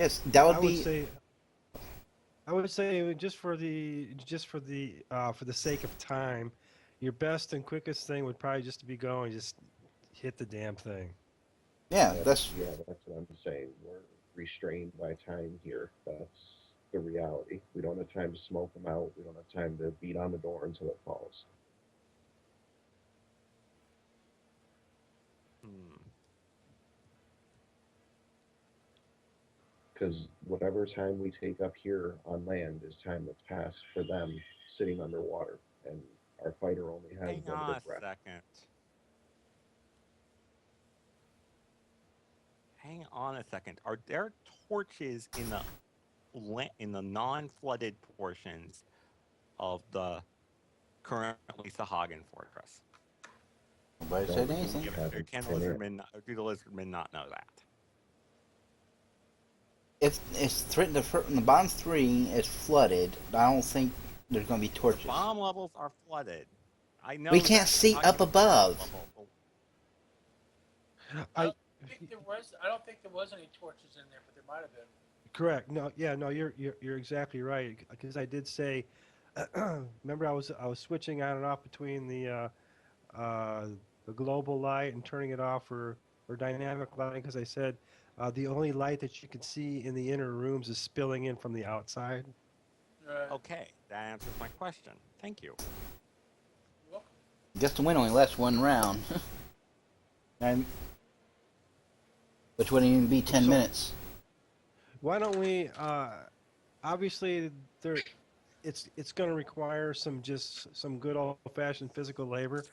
Yes, that I would would be. say just for the sake of time, your best and quickest thing would probably just to be going, just hit the damn thing. Yeah, that's That's what I'm saying. We're restrained by time here. That's the reality. We don't have time to smoke them out. We don't have time to beat on the door until it falls. Hmm. Because whatever time we take up here on land is time that's passed for them sitting underwater, and our fighter only has Hang on limited a breath. second. Hang on a second. Are there torches in the non-flooded portions of the currently Sahagan Fortress? nobody Don't said anything. Or haven't can the been in. or do the lizardmen not know that? If it's the bottom three is flooded, I don't think there's going to be The torches. bomb levels are flooded. I We know can't that. I'm see talking up about the bomb above. level. I I don't think there was any torches in there, but there might have been. correct. No, yeah, no, you're exactly right. Because I did say, remember I was switching on and off between uh, the global light and turning it off for dynamic lighting because I said the only light that you can see in the inner rooms is spilling in from the outside. Right. Okay, that answers my question. Thank you. You're welcome. Just the win only lasts one round, and which wouldn't even be 10 So minutes. why don't we? Obviously, there it's going to require some good old fashioned physical labor.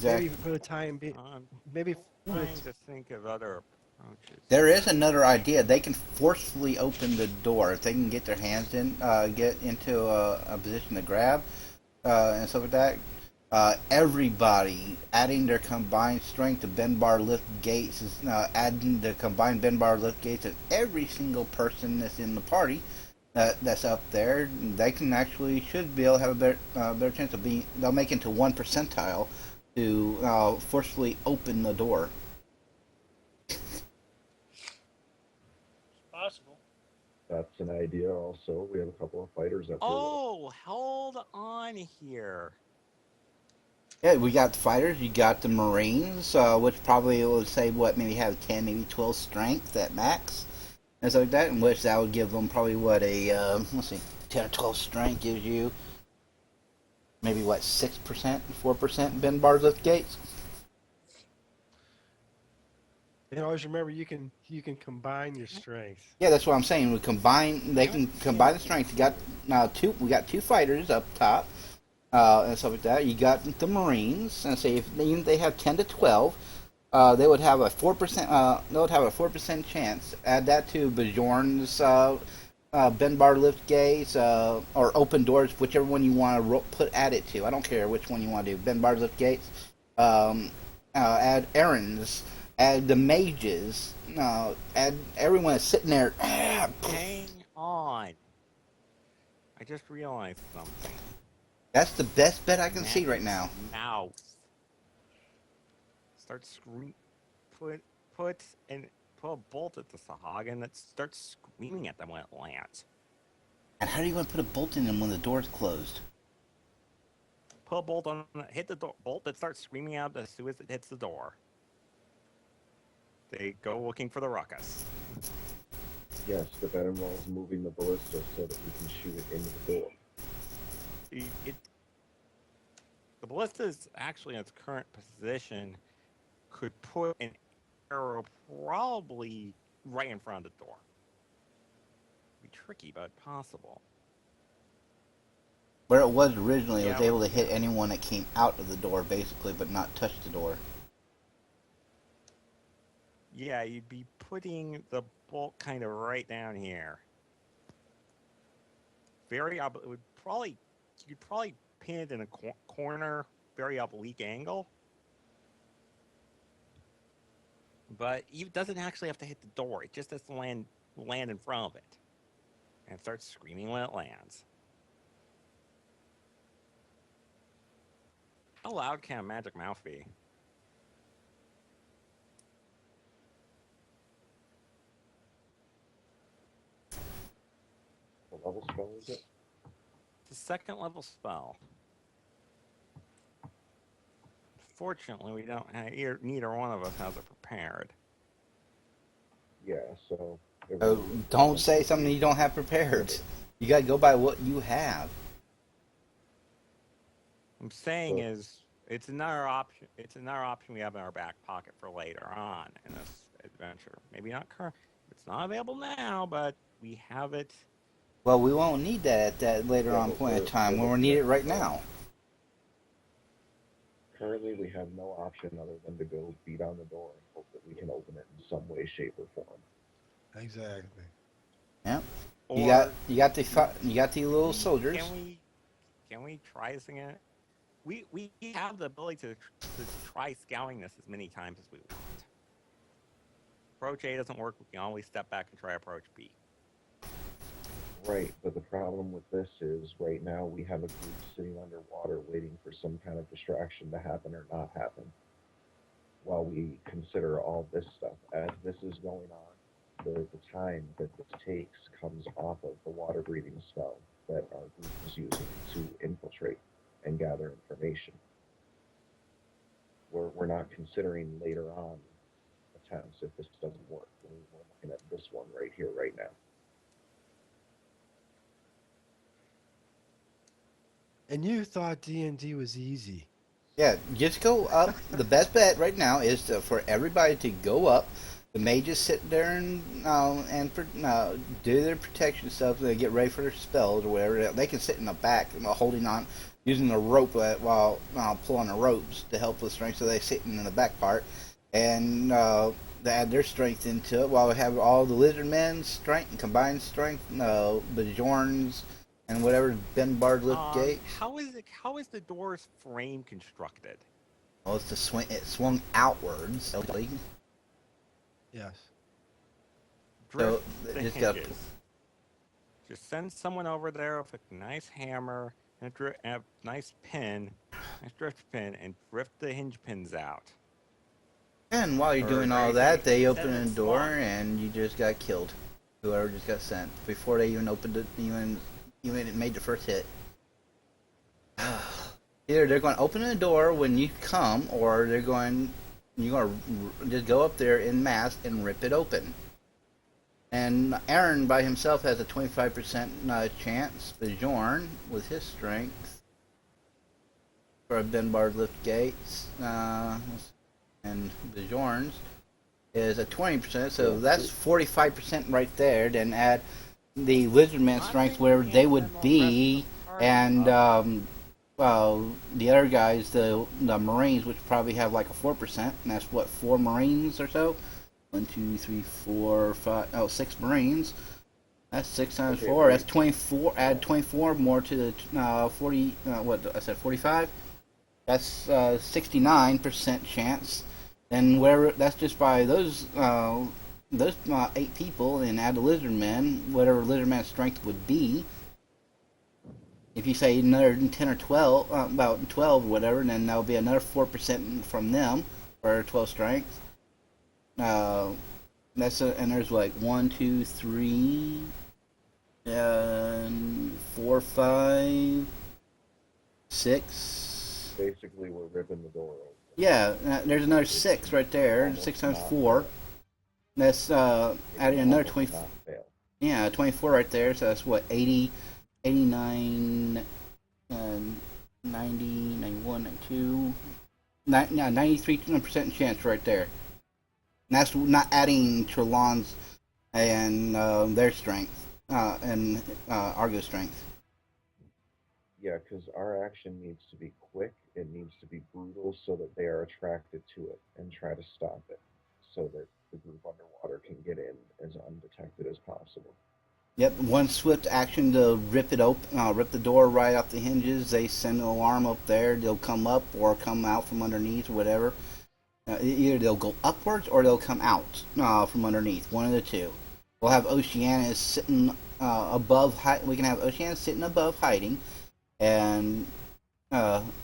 Maybe Exactly. for the time be, I'm maybe for the trying to think of other approaches There is here. another idea. They can forcefully open the door if they can get their hands in, get into a position to grab, and stuff like that. Everybody adding their combined strength to bend bar lift gates is adding the combined bend bar lift gates of every single person that's in the party that's up there. They can actually should be able to have a better chance of being. They'll make it to 1 percentile to forcefully open the door. It's possible. That's an idea. Also, we have a couple of fighters up here with us. Oh, hold on here. Yeah, we got the fighters. You got the Marines, which probably would say what maybe have 10, maybe 12 strength at max, and stuff like that. In which that would give them probably what a let's see, 10 or 12 strength gives you maybe what 6%, 4% bend bars lift gates. and always remember you can combine your strength. Yeah, that's what I'm saying. We combine. They can combine the strength. You got now two. We got two fighters up top, and stuff like that. You got the Marines, and say if they have 10 to 12, they would have a 4%. They would have a 4% chance. Add that to Bjorn's bend bar lift gates or open doors, whichever one you want to put add it to. I don't care which one you want to do. Bend bar lift gates. Add Aaron's. Add the mages. Add everyone that's sitting there. Hang on. I just realized something. That's the best bet I can see right Magic's now. mouth. Start scream. Put put and put a bolt at the Sahagin that starts screaming at them when it lands. And how do you want to put a bolt in them when the door's closed? Put a bolt on. Hit the bolt that starts screaming out as soon as it hits the door. They go looking for the ruckus. Yes, but that involves moving the ballista so that we can shoot it into the door. It the ballista is actually in its current position. Could put an arrow probably right in front of the door. Be tricky, but possible. Where it was originally, it was Yeah, able to yeah, hit anyone that came out of the door, basically, but not touch the door. yeah. You'd be putting the bolt kind of right down here. It would probably you'd probably pin it in a corner, very oblique angle. But it doesn't actually have to hit the door. It just has to land in front of it, and starts screaming when it lands. How loud can a magic mouth be? What level spell is it? It's a second level spell. Fortunately, we don't have, neither one of us has it prepared. Yeah, so. it Oh, would- don't say something you don't have prepared. You gotta go by what you have. I'm saying So- is it's another option. It's another option we have in our back pocket for later on in this adventure. Maybe not current. It's not available now, but we have it. Well, we won't need that at that later Yeah, on but point in we're- time we're when we looking need at it right the- now. Currently, we have no option other than to go beat on the door and hope that we can open it in some way, shape, or form. Exactly. Yep. Or You got the little soldiers. Can we try this again? We have the ability to try scouting this as many times as we want. Approach A doesn't work. We can always step back and try approach B. Right, but the problem with this is right now we have a group sitting underwater waiting for some kind of distraction to happen or not happen while we consider all this stuff. As this is going on, the time that this takes comes off of the water breathing spell that our group is using to infiltrate and gather information. We're not considering later on attempts if this doesn't work. We're looking at this one right here, right now. And you thought D&D was easy. Yeah, just go up. The best bet right now is for everybody to go up. The mages sit there and do their protection stuff. They get ready for their spells or whatever. They can sit in the back, holding on, using the rope while pulling the ropes to help with strength. So they sit in the back part, and they add their strength into it. While we have all the lizard men's strength and combined strength, Bajorn's and whatever Ben Bard lift gate. How is the door's frame constructed? Well, it's it swung outwards. Yes. Drift So, the just got- hinges. Just send someone over there with a nice hammer and a nice pin, nice drift pin, and drift the hinge pins out. And while you're Or doing all anything, that, they send open it a door swung. and you just got killed. Whoever just got sent before they even opened it, even made the first hit. Either they're going to open the door when you come, or you're going to just go up there in mass and rip it open. And Aaron by himself has a 25% chance. Bjorn with his strength for a Ben Bard lift gates, and Bjorn's is a 20%. So that's 45% right there. Then add the lizardman strength where they would be, and the other guys, the Marines, which probably have like a 4%, and that's what, 4 Marines or so. 1, 2, 3, 4, 5. Oh, 6 Marines. That's 6 times Okay, 4. wait. That's 24. Add 24 more to the 40. What I said, 45. That's 69% chance. And where that's just by those 8 people, and add the lizardmen, whatever lizardman's strength would be. If you say another 10 or 12, about 12 or whatever, then that'll be another 4% from them for 12 strength. And there's like 1, 2, 3, 4, 5, 6. Basically, we're ripping the door open. Yeah, there's another 6 right there. Almost 6 times not 4. fail. That's adding another Almost 20. not fail. Yeah, 24 right there. So that's what, 80, 89, 90, 91, 92. 93% chance right there. And that's not adding Trelawn's and their strength and Argo's strength. Yeah, because our action needs to be quick. It needs to be brutal so that they are attracted to it and try to stop it so that the group underwater can get in as undetected as possible. Yep, one swift action to rip it open, rip the door right off the hinges. They send an alarm up there. They'll come up or come out from underneath or whatever. Either they'll go upwards or they'll come out from underneath. One of the two. We'll have Oceanus sitting above. We can have Oceanus sitting above, hiding, and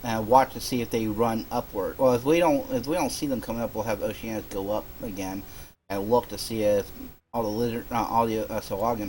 watch to see if they run upward. Well, if we don't see them coming up, we'll have Oceanus go up again and look to see if all the Solagan